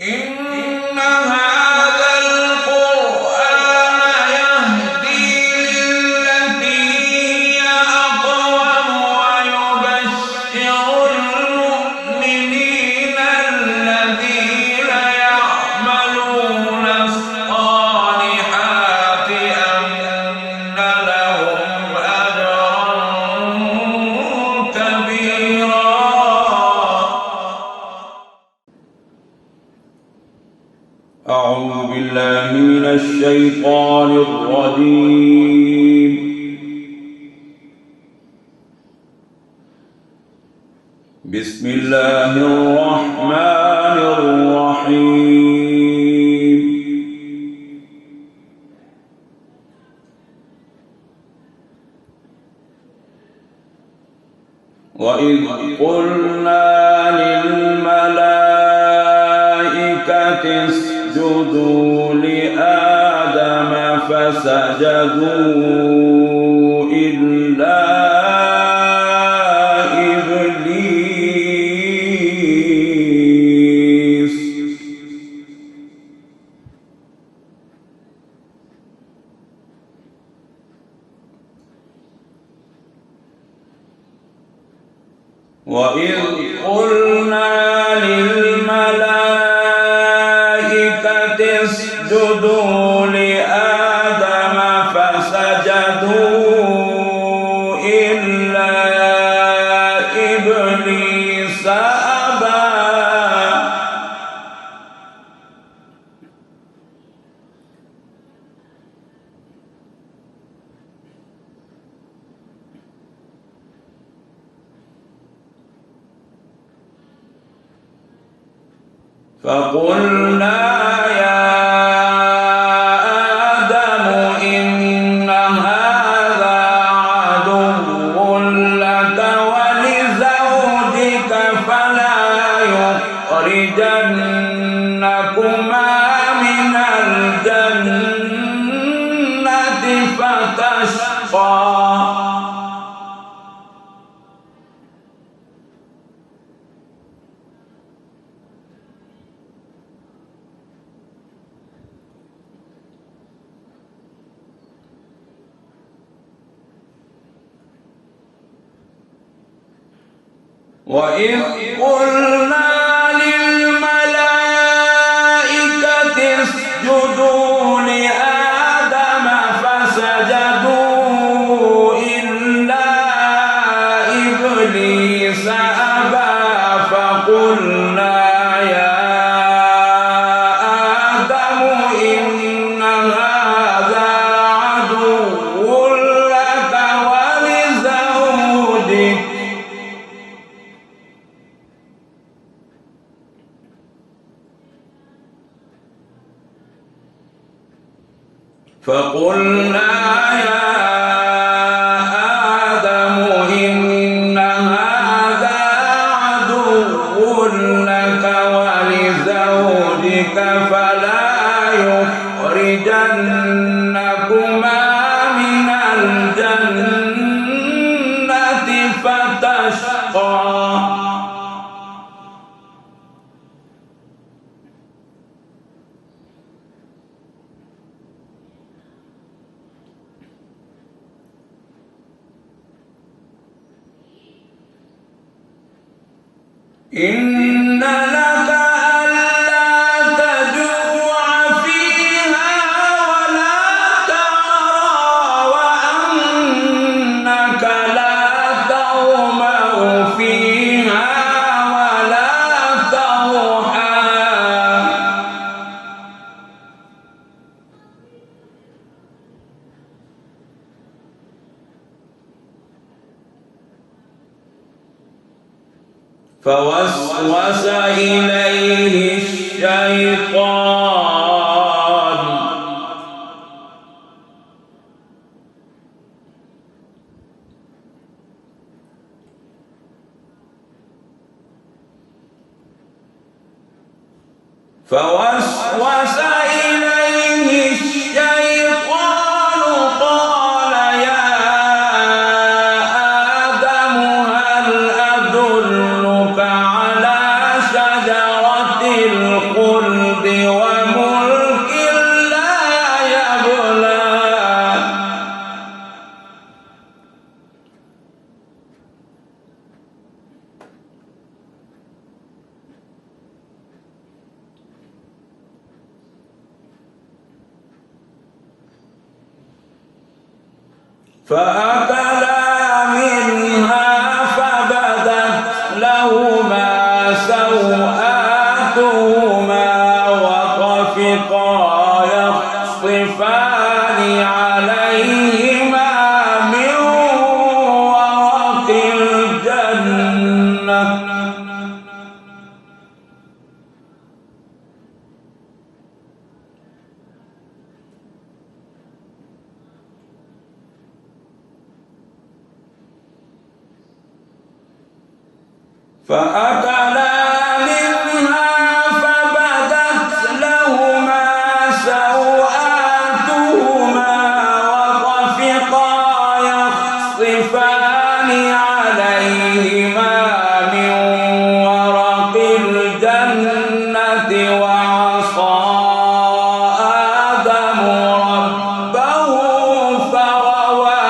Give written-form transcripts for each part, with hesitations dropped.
إن هذا القرآن يهدي للتي هي أقوم ويبشر المؤمنين الذين يعملون الصالحات أن لهم أجرا كبيرا. أعوذ بالله من الشيطان الرجيم. بسم الله الرحمن الرحيم. وإذ قلنا للملائكة اسجدوا لآدم فسجدوا إلا إبليس وإذ قلنا للملائكة اسجدوا لآدم فسجدوا إلا إبليس أبى. فقلنا يا آدم إن هذا عدو لك ولزوجك فلا يخرجنكما من الجنة فتشقى. وإذ قلنا للملائكة اسجدوا لآدم فسجدوا إلا إبليس أبى. فقلنا يا آدم إن هذا عدو لك ولزوجك فقلنا يا آدم إن هذا عدو لك ولزوجك فلا يخرجنكما من الجنة فتشقى. إن لك ألا تجوع فيها ولا تعرى وأنك لا تظمأ فيها ولا تضحى. فوسوس إليه الشيطان قال يا آدم هل أدلك على شجرة الخلد فأكلا منها فبدت لهما سوآتهما وطفقا يخصفان عليهما من ورق الجنة فأكلا منها فبدت لهما سوآتهما وطفقا يخصفان عليهما من ورق الجنة وعصى آدم ربه فغوى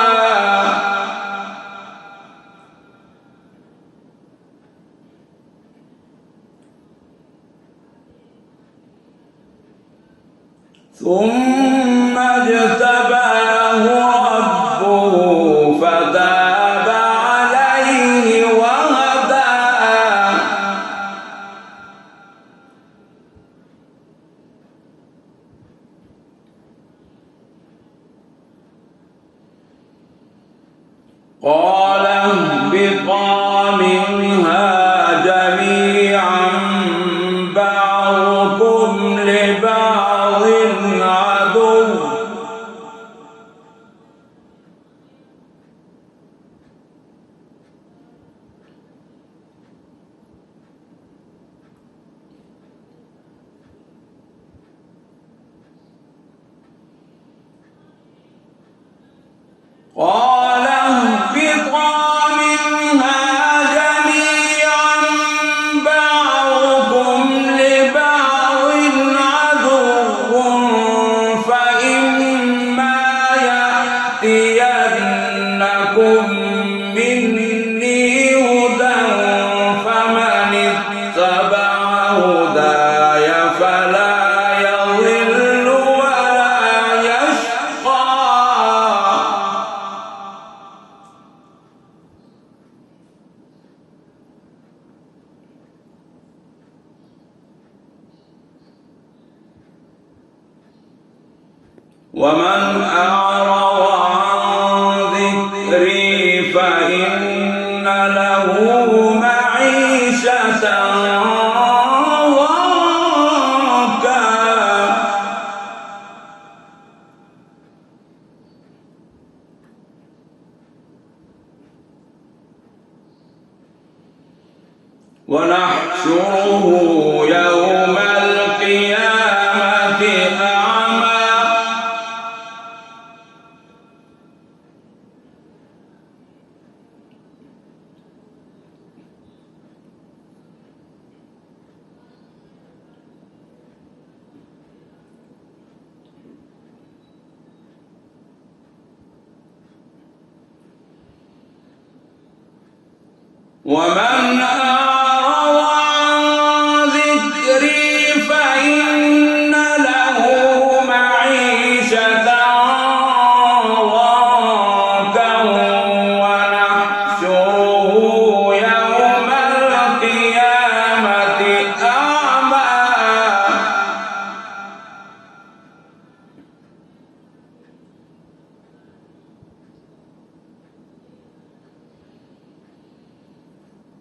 ثم اجتباه ربه فتاب عليه وهدى قال اهبطا منها جميعا بعضكم لبعض عدو قال اهبطا منها جميعا بعضكم لبعض عدو فإما يأتينكم مني هدى فمن اتبع هداي فلا يضل ولا يشقى ومن أعرض عن ذكري فإن له معيشة ضنكا ونحشره يوم القيامة أعمى ومن أعرض عن ذكري فإن له معيشة ضنكا ونحشره يوم القيامة أعمى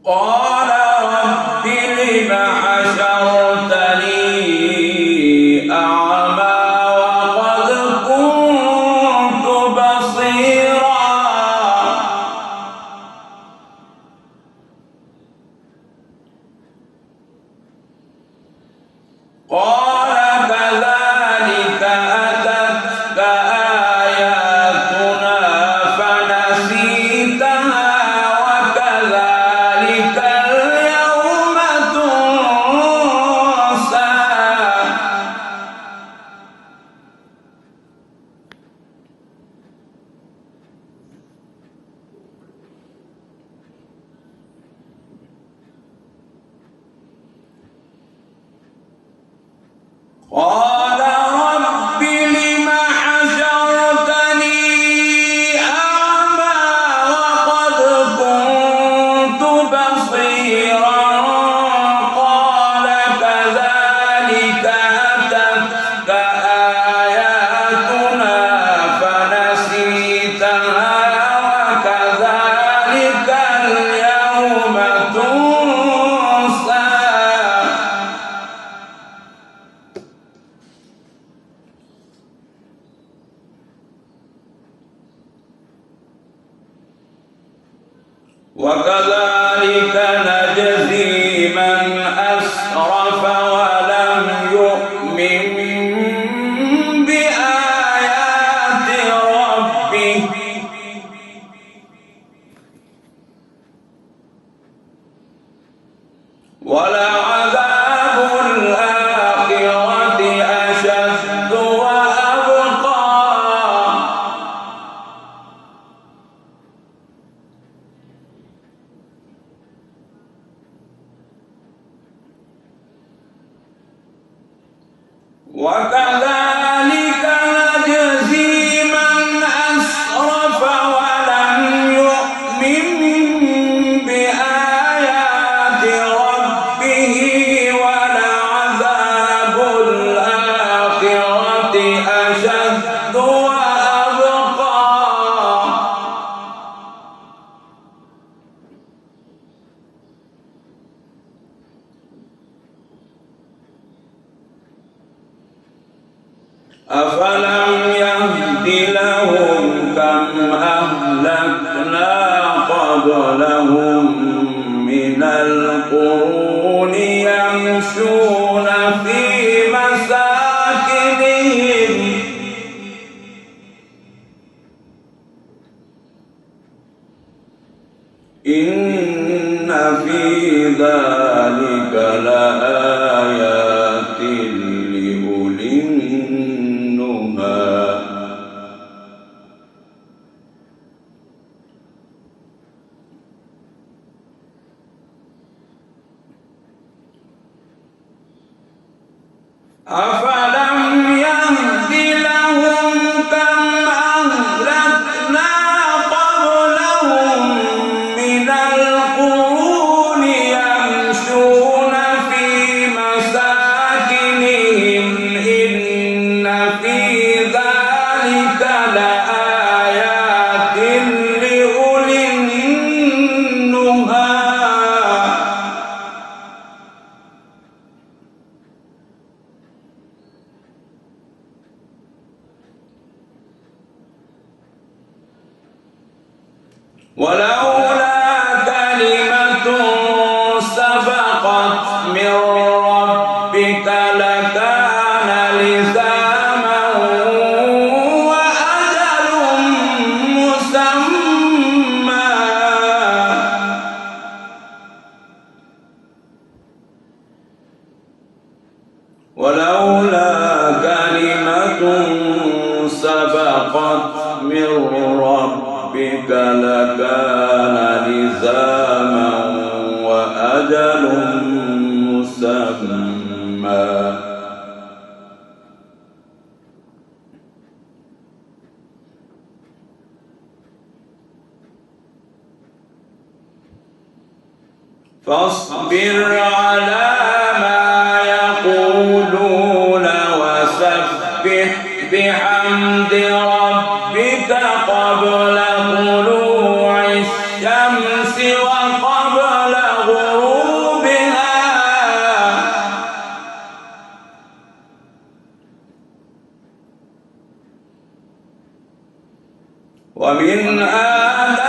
قال رب لم حشرتني أعمى وقد كنت بصيرا قال كذلك أتتك آياتنا فنسيتها وكذلك وكذلك نجزي من أسرف ولم يؤمن بآيات ربه ولعذاب الآخرة أشد وأبقى وكذلك نجزي من أسرف ولم يؤمن بآيات ربه ولعذاب الآخرة أشد وأبقى أفلم يهد لهم كم أهلكنا قبلهم من القرون يمشون في مساكنهم إن في ذلك لآيات لأولي النهى أفلم يهد لهم كم أهلكنا قبلهم من القرون يمشون في مساكنهم إن في ذلك لآيات لأولي النهى ولولا كلمة سبقت من ربك لكان لزاما وأجل مسمى ولولا كلمة سبقت من ربك لكان لزاما وأجل مسمى فاصبر على ما يقولون وسبح بحمد ربك قبل طلوع الشمس وقبل غروبها ومن آلاء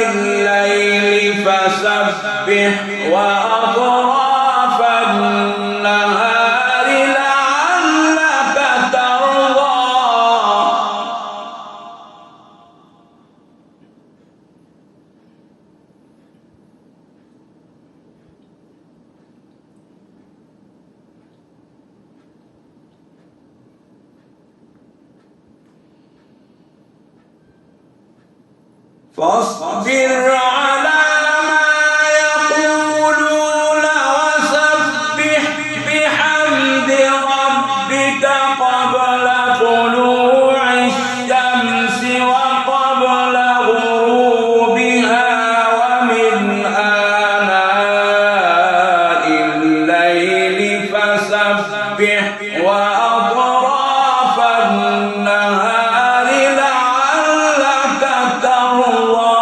الليل فسبح وأطراف النهار لعلك ترضى فاصبر على ما يقولون وسبح بحمد ربك قبل طلوع الشمس وقبل غروبها ومن آناء الليل فسبح وأطراف النهار لعلك ترضى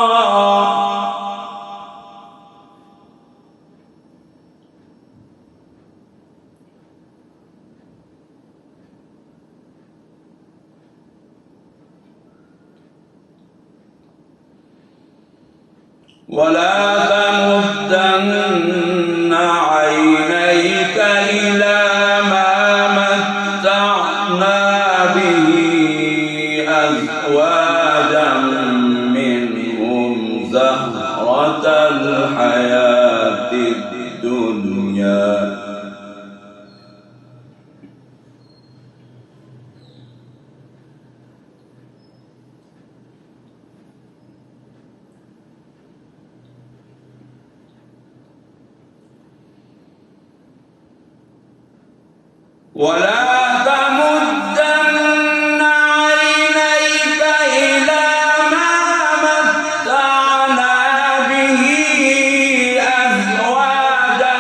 ولا تمدن عينيك إلى ما متعنا به أزواجا منهم زهرة الحياة الدنيا ولا تمدن عينيك إلى ما متعنا به أزواجا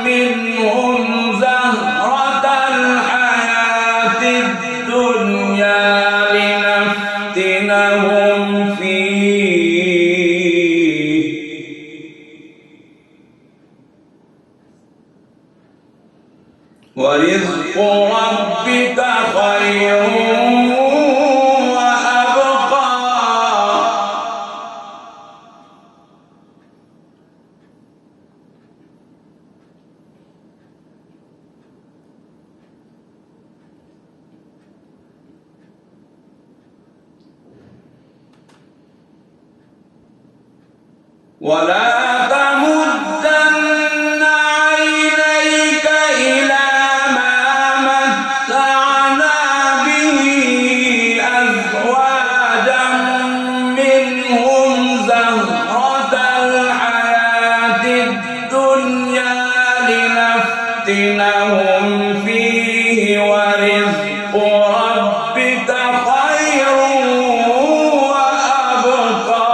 منهم زهرة الحياة الدنيا لنفتنهم فيه ورزق ربك خير وأبقى ولا تمدن عينيك إلى ما متعنا به أزواجا منهم زهرة الحياة الدنيا لنفتنهم فيه ورزق ربك خير وأبقى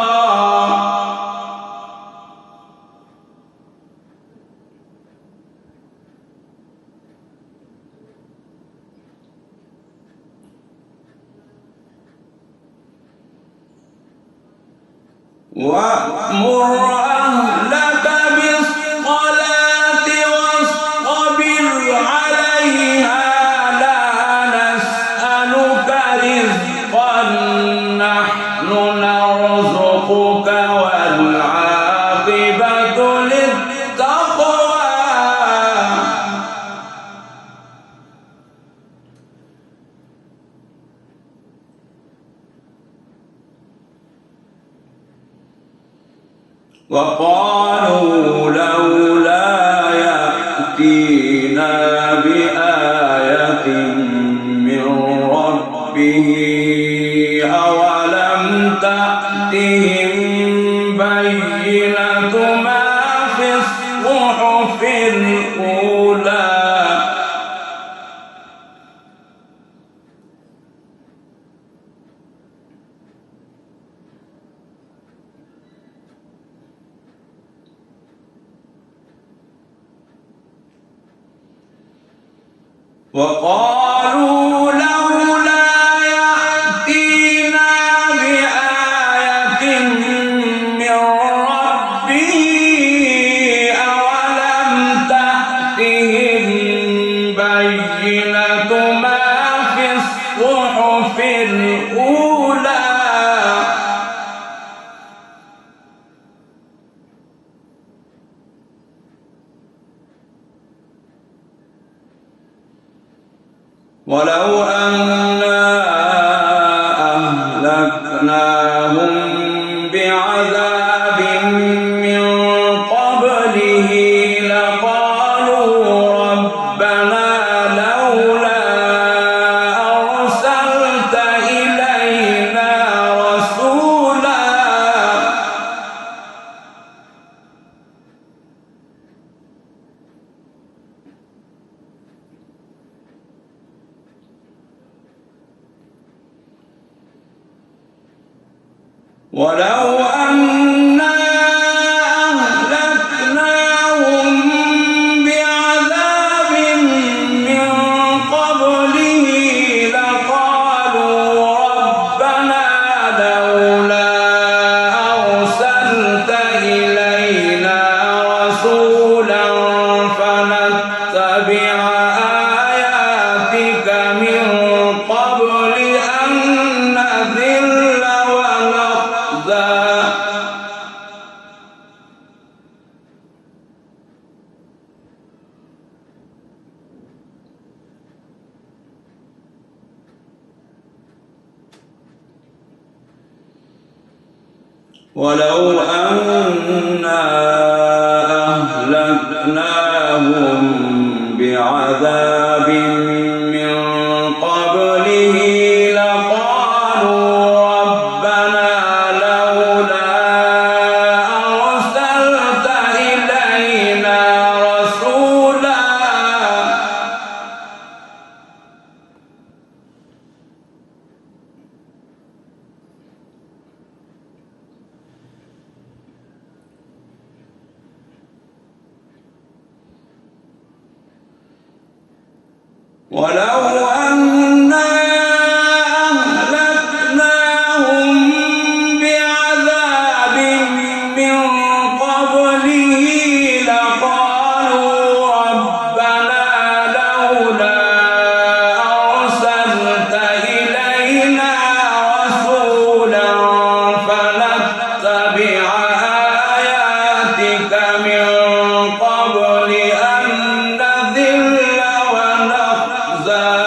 وأمر أهلك بالصلاة واصطبر عليها لا نسألك رزقا نحن نرزقك والعاقبة للتقوى وقالوا لولا يأتينا بآية من ربه أولم تأتهم بينة ما في الصحف الأولى وقالوا لولا يأتينا بآية من ربه أولم تأتهم بينة ما في الصحف الأولى ولو أنا أهلكناهم بعذاب من قبله لقالوا ربنا لولا أرسلت إلينا رسولا ولو أنا أهلكناهم بعذاب من قبله لقالوا ربنا لولا أرسلت إلينا رسولا فنتبع آياتك من قبل أن نذل ونخزى ولو أنا أهلكناهم بعذاب من قبله لقالوا ربنا لولا أرسلت إلينا رسولا ولو أنا أهلكناهم بعذاب من قبله لقالوا ربنا لولا أرسلت إلينا رسولا فنتبع آياتك من قبل أن نذل ونخزى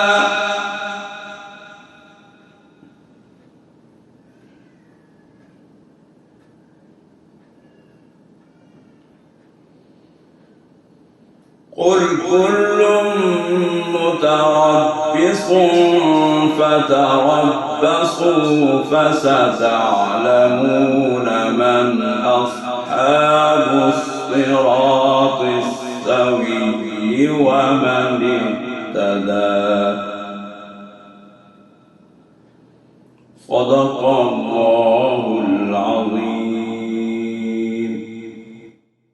قل كل متربص فتربصوا فستعلمون من أصحاب الصراط السوي ومن اهتدى. صدق الله